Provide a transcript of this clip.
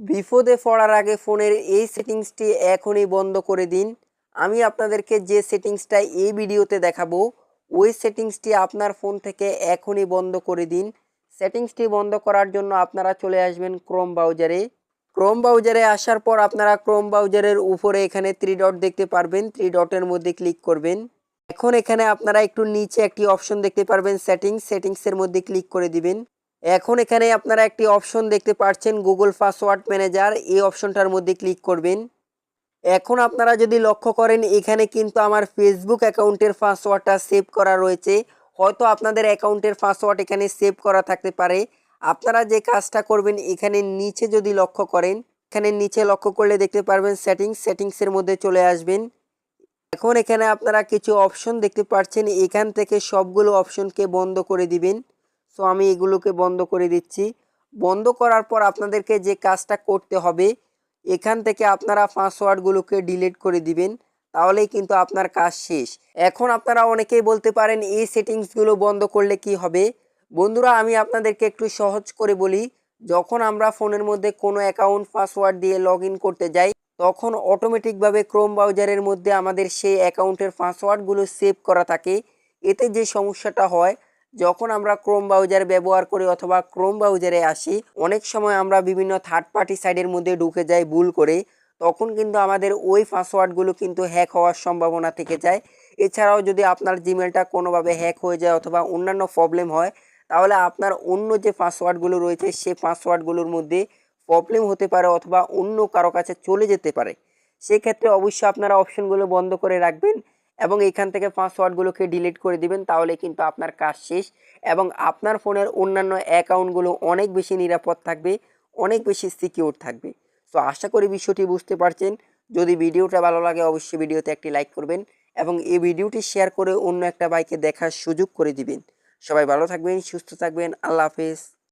বিপদে পড়ার আগে ফোনের এই সেটিংসটি এখনই বন্ধ করে দিন। আমি আপনাদেরকে যে সেটিংসটা এই ভিডিওতে দেখাবো, ওই সেটিংসটি আপনার ফোন থেকে এখনই বন্ধ করে দিন। সেটিংসটি বন্ধ করার জন্য আপনারা চলে আসবেন ক্রোম ব্রাউজারে। ক্রোম ব্রাউজারে আসার পর আপনারা ক্রোম ব্রাউজারের উপরে এখানে 3 ডট দেখতে পারবেন, 3 ডটের মধ্যে ক্লিক করবেন। এখন এখানে আপনারা একটু নিচে একটি অপশন দেখতে পারবেন সেটিংসের মধ্যে ক্লিক করে দিবেন। এখন এখানে আপনারা একটি অপশন দেখতে পাচ্ছেন গুগল পাসওয়ার্ড ম্যানেজার, এই অপশনটার মধ্যে ক্লিক করবেন। এখন আপনারা যদি লক্ষ্য করেন এখানে কিন্তু আমার ফেসবুক অ্যাকাউন্টের পাসওয়ার্ডটা সেভ করা রয়েছে। হয়তো আপনাদের অ্যাকাউন্টের পাসওয়ার্ড এখানে সেভ করা থাকতে পারে। আপনারা যে কাজটা করবেন এখানে নিচে যদি লক্ষ্য করেন, এখানে নিচে লক্ষ্য করলে দেখতে পারবেন সেটিংসের মধ্যে চলে আসবেন। এখন এখানে আপনারা কিছু অপশন দেখতে পাচ্ছেন, এখান থেকে সবগুলো অপশনকে বন্ধ করে দিবেন। সো আমি এগুলোকে বন্ধ করে দিচ্ছি। বন্ধ করার পর আপনাদেরকে যে কাজটা করতে হবে, এখান থেকে আপনারা পাসওয়ার্ডগুলোকে ডিলিট করে দিবেন, তাহলেই কিন্তু আপনার কাজ শেষ। এখন আপনারা অনেকেই বলতে পারেন এই সেটিংসগুলো বন্ধ করলে কি হবে। বন্ধুরা, আমি আপনাদেরকে একটু সহজ করে বলি। যখন আমরা ফোনের মধ্যে কোনো অ্যাকাউন্ট পাসওয়ার্ড দিয়ে লগ ইন করতে যাই, তখন অটোমেটিকভাবে ক্রোম ব্রাউজারের মধ্যে আমাদের সেই অ্যাকাউন্টের পাসওয়ার্ডগুলো সেভ করা থাকে। এতে যে সমস্যাটা হয়, যখন আমরা ক্রোম ব্রাউজার ব্যবহার করি অথবা ক্রোম ব্রাউজারে আসি, অনেক সময় আমরা বিভিন্ন থার্ড পার্টি সাইটের মধ্যে ঢুকে যাই ভুল করে, তখন কিন্তু আমাদের ওই পাসওয়ার্ডগুলো কিন্তু হ্যাক হওয়ার সম্ভাবনা থেকে যায়। এছাড়াও যদি আপনার জিমেলটা কোনোভাবে হ্যাক হয়ে যায় অথবা অন্যান্য প্রবলেম হয়, তাহলে আপনার অন্য যে পাসওয়ার্ডগুলো রয়েছে সেই পাসওয়ার্ডগুলোর মধ্যে প্রবলেম হতে পারে অথবা অন্য কারো কাছে চলে যেতে পারে। সেক্ষেত্রে অবশ্যই আপনারা অপশনগুলো বন্ধ করে রাখবেন এবং এখান থেকে পাসওয়ার্ডগুলোকে ডিলিট করে দিবেন, তাহলে কিন্তু আপনার কাজ শেষ এবং আপনার ফোনের অন্যান্য অ্যাকাউন্টগুলো অনেক বেশি নিরাপদ থাকবে, অনেক বেশি সিকিউর থাকবে। তো আশা করি বিষয়টি বুঝতে পারছেন। যদি ভিডিওটা ভালো লাগে অবশ্যই ভিডিওতে একটি লাইক করবেন এবং এই ভিডিওটি শেয়ার করে অন্য একটা ভাইকে দেখার সুযোগ করে দিবেন। সবাই ভালো থাকবেন, সুস্থ থাকবেন। আল্লাহ হাফেজ।